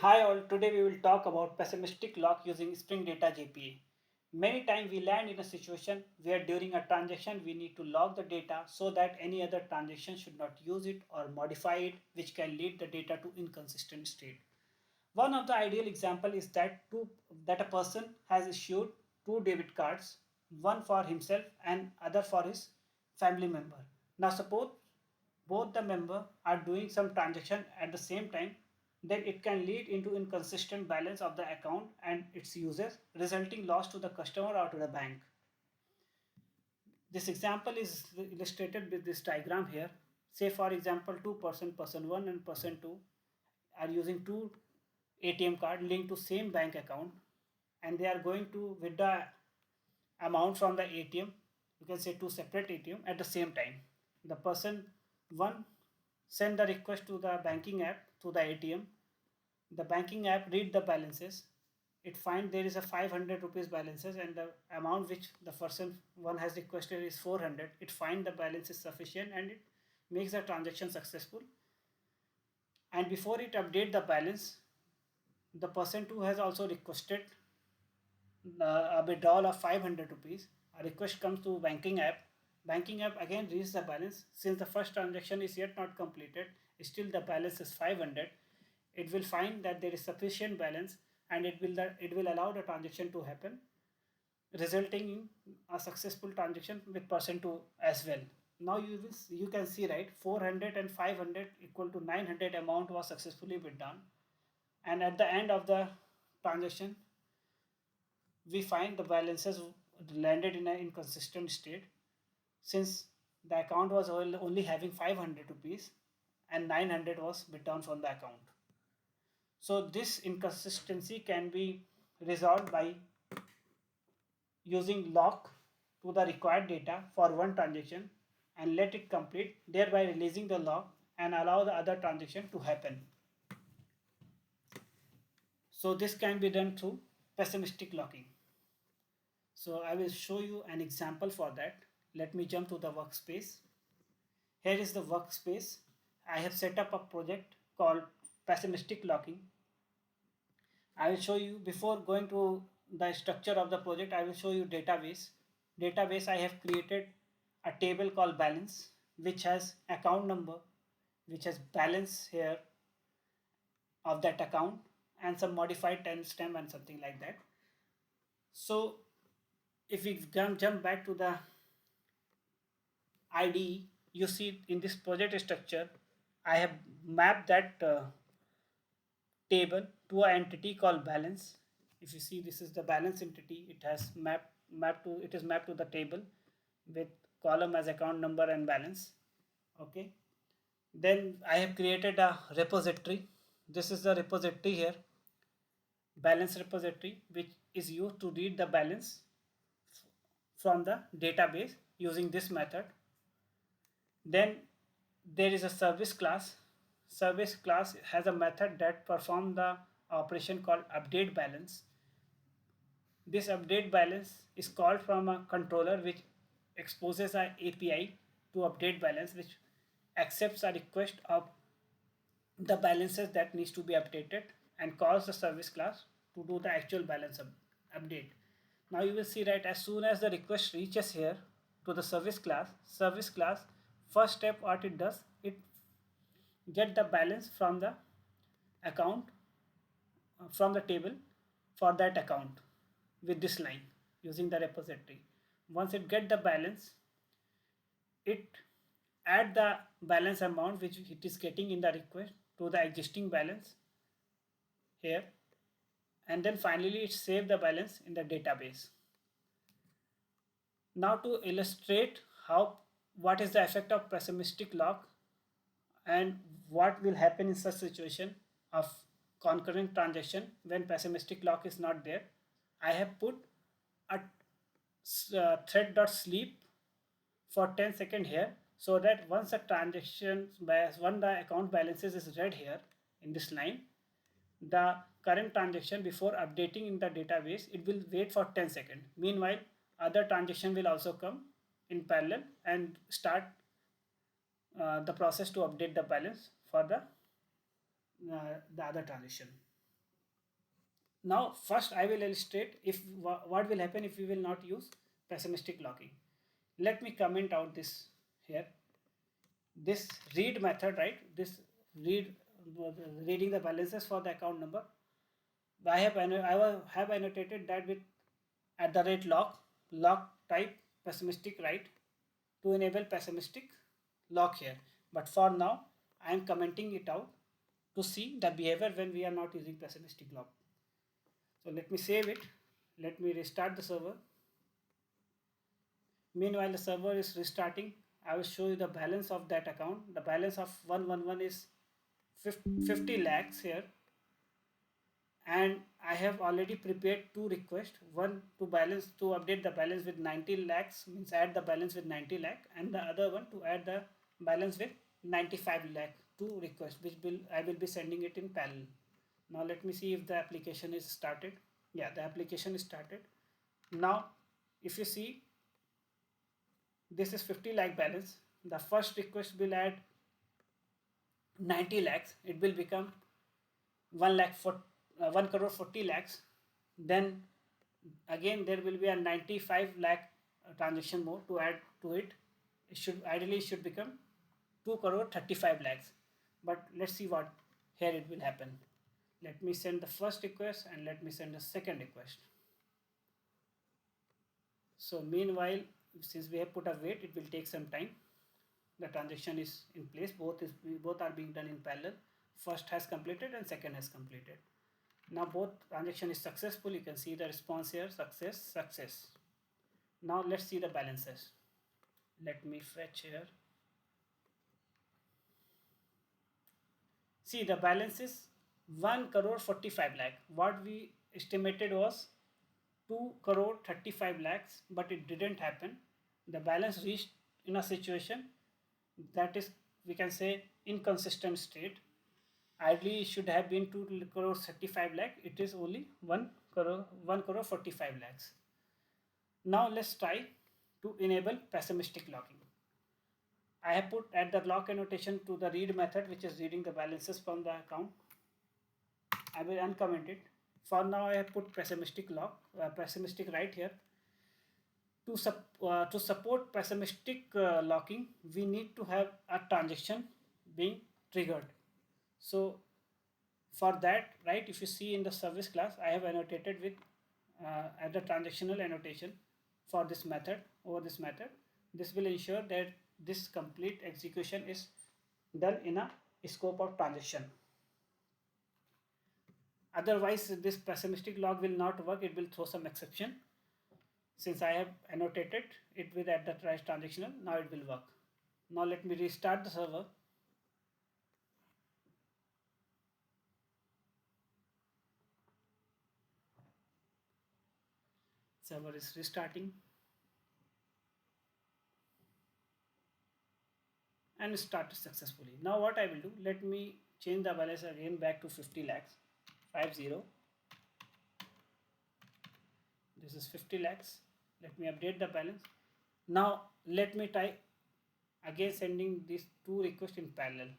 Hi all, today we will talk about pessimistic lock using Spring Data JPA. Many times we land in a situation where during a transaction we need to log the data so that any other transaction should not use it or modify it, which can lead the data to inconsistent state. One of the ideal example is that a person has issued two debit cards, one for himself and other for his family member. Now suppose both the member are doing some transaction at the same time, then it can lead into inconsistent balance of the account and its users, resulting loss to the customer or to the bank. This example is illustrated with this diagram here. Say for example, person 1 and person 2 are using two ATM card linked to same bank account, and they are going to withdraw amount from the ATM. You can say two separate ATM at the same time. The person 1 send the request to the banking app through the ATM. The banking app read the balances. It finds there is a 500 rupees balances and the amount which the person one has requested is 400. It finds the balance is sufficient and it makes the transaction successful. And before it update the balance, the person two has also requested a withdrawal of 500 rupees. A request comes to banking app. Banking app again reads the balance. Since the first transaction is yet not completed, still the balance is 500. It will find that there is sufficient balance and it will allow the transaction to happen, resulting in a successful transaction with person 2 as well. Now you can see, right, 400 and 500 equal to 900 amount was successfully withdrawn, and at the end of the transaction we find the balances landed in an inconsistent state, since the account was only having 500 rupees and 900 was withdrawn from the account. So this inconsistency can be resolved by using lock to the required data for one transaction and let it complete, thereby releasing the lock and allow the other transaction to happen. So this can be done through pessimistic locking. So I will show you an example for that. Let me jump to the workspace. Here is the workspace. I have set up a project called pessimistic locking. I will show you, before going to the structure of the project, I will show you database. Database, I have created a table called balance, which has account number, which has balance here of that account and some modified timestamp and something like that. So if we jump back to the IDE, you see in this project structure, I have mapped that table to an entity called balance. If you see, this is the balance entity. It has mapped to the table with column as account number and balance. Okay. Then I have created a repository. This is the repository here, balance repository, which is used to read the balance from the database using this method. Then there is a service class. Service class has a method that performs the operation called update balance. This update balance is called from a controller which exposes an API to update balance, which accepts a request of the balances that needs to be updated and calls the service class to do the actual balance update. Now you will see, right, as soon as the request reaches here to the service class, first step what it does, it get the balance from the account, from the table for that account with this line using the repository. Once it get the balance, it add the balance amount which it is getting in the request to the existing balance here, and then finally it save the balance in the database. Now to illustrate how what is the effect of pessimistic lock and what will happen in such situation of concurrent transaction when pessimistic lock is not there, I have put a thread.sleep for 10 seconds here, so that once the once the account balances is read here in this line, the current transaction before updating in the database, it will wait for 10 seconds. Meanwhile, other transaction will also come in parallel and start the process to update the balance for the other transaction. Now first I will illustrate if what will happen if we will not use pessimistic locking. Let me comment out this here. This read method, right? This read reading the balances for the account number. I have annotated that with at the rate lock type pessimistic right to enable pessimistic lock here. But for now, I am commenting it out to see the behavior when we are not using pessimistic lock. So let me save it. Let me restart the server. Meanwhile, the server is restarting. I will show you the balance of that account. The balance of 111 is 50 lakhs here, and I have already prepared two requests. One to update the balance with 90 lakhs, means add the balance with 90 lakh, and the other one to add the balance with 95 lakh. Two requests which I will be sending it in parallel. Now let me see if the application is started. Yeah, the application is started. Now if you see, this is 50 lakh balance. The first request will add 90 lakhs. It will become 1 crore 40 lakhs. Then again there will be a 95 lakh transaction more to add to it. It should become 2 crore 35 lakhs. But let's see what here it will happen. Let me send the first request and let me send the second request. So meanwhile, since we have put a wait, it will take some time. The transaction is in place. Both are being done in parallel. First has completed and second has completed. Now both transaction is successful. You can see the response here, success. Now let's see the balances. Let me fetch here. See, the balance is 1 crore 45 lakh. What we estimated was 2 crore 35 lakhs, but it didn't happen. The balance reached in a situation that is, we can say, inconsistent state. Ideally it should have been 2 crore 35 lakh. It is only 1 crore 45 lakhs. Now let's try to enable pessimistic locking. I have put at the lock annotation to the read method, which is reading the balances from the account. I will uncomment it. For now I have put pessimistic right here. To support pessimistic locking, we need to have a transaction being triggered. So for that, right, if you see in the service class, I have annotated with at the transactional annotation for this method over this method. This will ensure that this complete execution is done in a scope of transaction. Otherwise, this pessimistic log will not work. It will throw some exception. Since I have annotated it with at the transactional, now it will work. Now let me restart the server. Server is restarting and started successfully. Now what I will do, let me change the balance again back to 50 lakhs. 50. This is 50 lakhs. Let me update the balance. Now let me try again sending these two requests in parallel.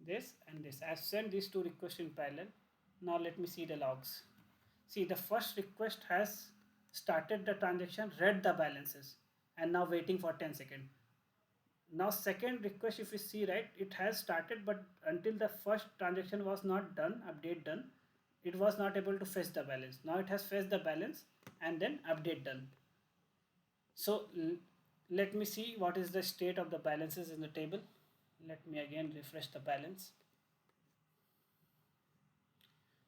This and this. I have sent these two requests in parallel. Now let me see the logs. See, the first request has started the transaction, read the balances, and now waiting for 10 seconds. Now second request, if you see, right, it has started, but until the first transaction was not done, update done, it was not able to fetch the balance. Now it has fetched the balance and then update done. So let me see what is the state of the balances in the table. Let me again refresh the balance.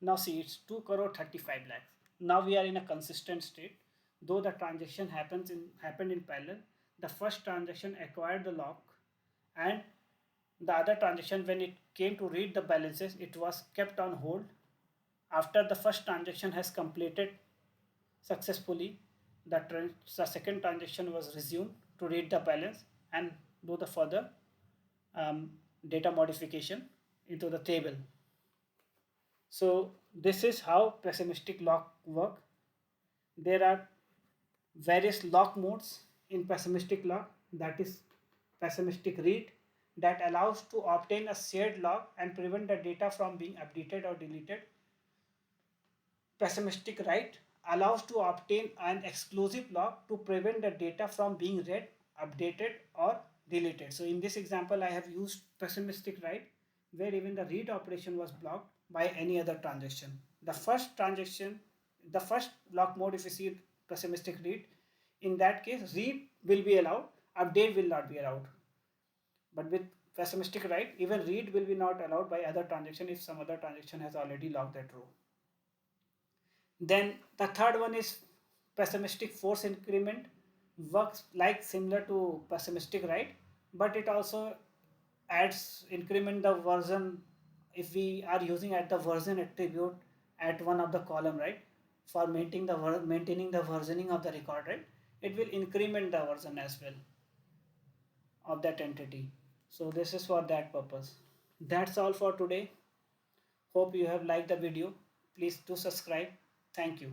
Now see, it's 2 crore 35 lakhs. Now we are in a consistent state. Though the transaction happened in parallel, the first transaction acquired the lock, and the other transaction, when it came to read the balances, it was kept on hold. After the first transaction has completed successfully, the second transaction was resumed to read the balance and do the further data modification into the table. So this is how pessimistic lock work. There are various lock modes in pessimistic lock, that is pessimistic read, that allows to obtain a shared lock and prevent the data from being updated or deleted. pessimistic write allows to obtain an exclusive lock to prevent the data from being read, updated or deleted. So in this example, I have used pessimistic write where even the read operation was blocked by any other transaction. The first transaction, the first block mode, if you see pessimistic read, in that case, read will be allowed, update will not be allowed. But with pessimistic write, even read will be not allowed by other transaction if some other transaction has already locked that row. Then the third one is pessimistic force increment, works like similar to pessimistic write, but it also adds increment the version if we are using at the version attribute at one of the column, right, for maintaining the versioning of the record, right, it will increment the version as well of that entity. So this is for that purpose. That's all for today. Hope you have liked the video. Please do subscribe. Thank you.